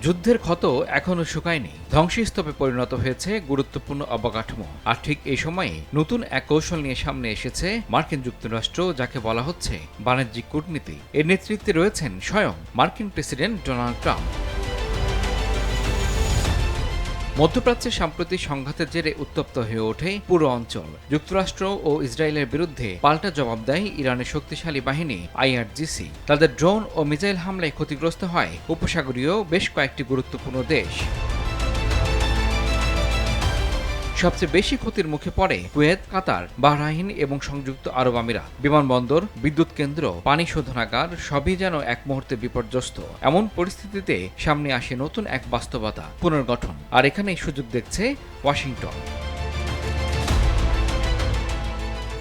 যুদ্ধের ক্ষত এখনো শুকায়নি, ধ্বংসস্তূপে পরিণত হয়েছে গুরুত্বপূর্ণ অবকাঠামো। আর ঠিক এই সময়ে নতুন এক কৌশল নিয়ে সামনে এসেছে মার্কিন যুক্তরাষ্ট্র, যাকে বলা হচ্ছে বাণিজ্যিক কূটনীতি। এর নেতৃত্বে রয়েছেন স্বয়ং মার্কিন প্রেসিডেন্ট ডোনাল্ড ট্রাম্প। মধ্যপ্রাচ্যের সাম্প্রতিক সংঘাতের জেরে উত্তপ্ত হয়ে ওঠে পুরো অঞ্চল। যুক্তরাষ্ট্র ও ইসরায়েলের বিরুদ্ধে পাল্টা জবাব দেয় ইরানের শক্তিশালী বাহিনী IRGC। তাদের ড্রোন ও মিসাইল হামলায় ক্ষতিগ্রস্ত হয় উপসাগরীয় বেশ কয়েকটি গুরুত্বপূর্ণ দেশ। সবচেয়ে বেশি ক্ষতির মুখে পড়ে কুয়েত, কাতার, বাহরাইন এবং সংযুক্ত আরব আমিরাত। বিমানবন্দর, বিদ্যুৎ কেন্দ্র, পানি শোধনাগার সবই যেন এক মুহূর্তে বিপর্যস্ত। এমন পরিস্থিতিতে সামনে আসে নতুন এক বাস্তবতা, পুনর্গঠন। আর এখানেই সুযোগ দেখছে ওয়াশিংটন।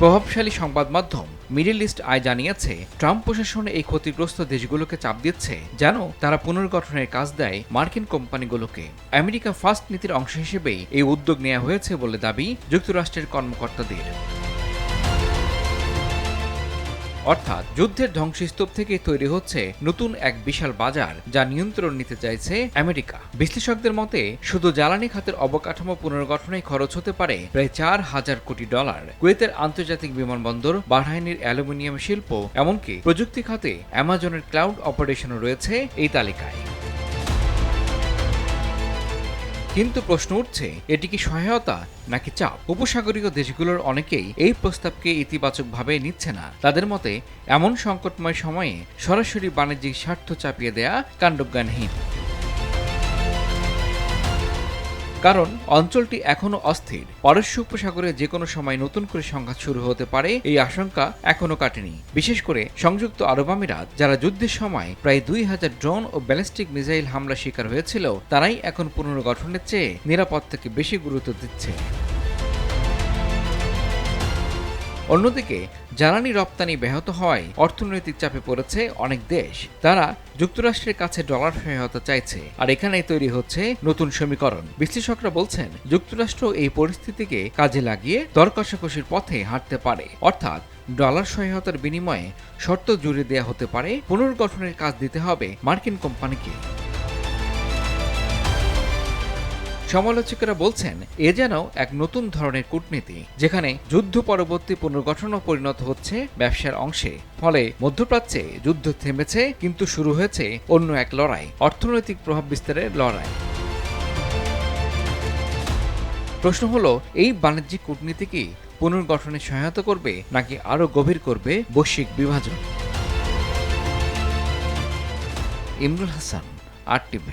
প্রভাবশালী সংবাদ মাধ্যম মিডল ইস্ট আই জানিয়েছে, ট্রাম্প প্রশাসন এই ক্ষতিগ্রস্ত দেশগুলোকে চাপ দিচ্ছে যেন তারা পুনর্গঠনের কাজ দেয় মার্কিন কোম্পানিগুলোকে। আমেরিকা ফার্স্ট নীতির অংশ হিসেবেই এই উদ্যোগ নেওয়া হয়েছে বলে দাবি যুক্তরাষ্ট্রের কর্মকর্তাদের। অর্থাৎ যুদ্ধের ধ্বংসস্তূপ থেকে তৈরি হচ্ছে নতুন এক বিশাল বাজার, যা নিয়ন্ত্রণ নিতে চাইছে আমেরিকা। বিশ্লেষকদের মতে শুধু জ্বালানি খাতের অবকাঠামো পুনর্গঠনে খরচ হতে পারে প্রায় $4,000 কোটি। কুয়েতের আন্তর্জাতিক বিমানবন্দর, বাহরাইনের অ্যালুমিনিয়াম শিল্প, এমনকি প্রযুক্তি খাতে অ্যামাজনের ক্লাউড অপারেশনও রয়েছে এই তালিকায়। কিন্তু প্রশ্ন উঠছে, এটি কি সহায়তা নাকি চাপ? উপসাগরীয় দেশগুলোর অনেকেই এই প্রস্তাবকে ইতিবাচকভাবে নিচ্ছে না। তাদের মতে এমন সংকটময় সময়ে সরাসরি বাণিজ্যিক স্বার্থ চাপিয়ে দেয়া কাণ্ডজ্ঞানহীন। কারণ অঞ্চলটি এখনো অস্থির। পারস্য উপসাগরে যে কোনো সময় নতুন করে সংঘাত শুরু হতে পারে, এই আশঙ্কা এখনো কাটেনি। বিশেষ করে সংযুক্ত আরব আমিরাত, যারা যুদ্ধের সময় প্রায় 2000 ড্রোন ও ব্যালিস্টিক মিসাইল হামলা শিকার হয়েছিল, তারাই এখন পুনর্গঠনের চেয়ে নিরাপত্তাকে বেশি গুরুত্ব দিচ্ছে। অন্যদিকে জ্বালানি রপ্তানি ব্যাহত হওয়ায় অর্থনৈতিক চাপে পড়েছে অনেক দেশ। তারা যুক্তরাষ্ট্রের কাছে ডলার সহায়তা চাইছে। আর এখানেই তৈরি হচ্ছে নতুন সমীকরণ। বিশ্লেষকরা বলছেন, যুক্তরাষ্ট্র এই পরিস্থিতিকে কাজে লাগিয়ে দর কষাকষির পথে হাঁটতে পারে। অর্থাৎ ডলার সহায়তার বিনিময়ে শর্ত জুড়ে দেয়া হতে পারে, পুনর্গঠনের কাজ দিতে হবে মার্কিন কোম্পানিকে। সমালোচকেরা বলছেন, এ যেন এক নতুন ধরনের কূটনীতি, যেখানে যুদ্ধ পরবর্তী পুনর্গঠনও পরিণত হচ্ছে ব্যবসার অংশে। ফলে মধ্যপ্রাচ্যে যুদ্ধ থেমেছে, কিন্তু শুরু হয়েছে অন্য এক লড়াই, অর্থনৈতিক প্রভাব বিস্তারের লড়াই। প্রশ্ন হলো, এই বাণিজ্যিক কূটনীতি কি পুনর্গঠনে সহায়তা করবে নাকি আরও গভীর করবে বৈশ্বিক বিভাজন? ইমরুল হাসান, RTV।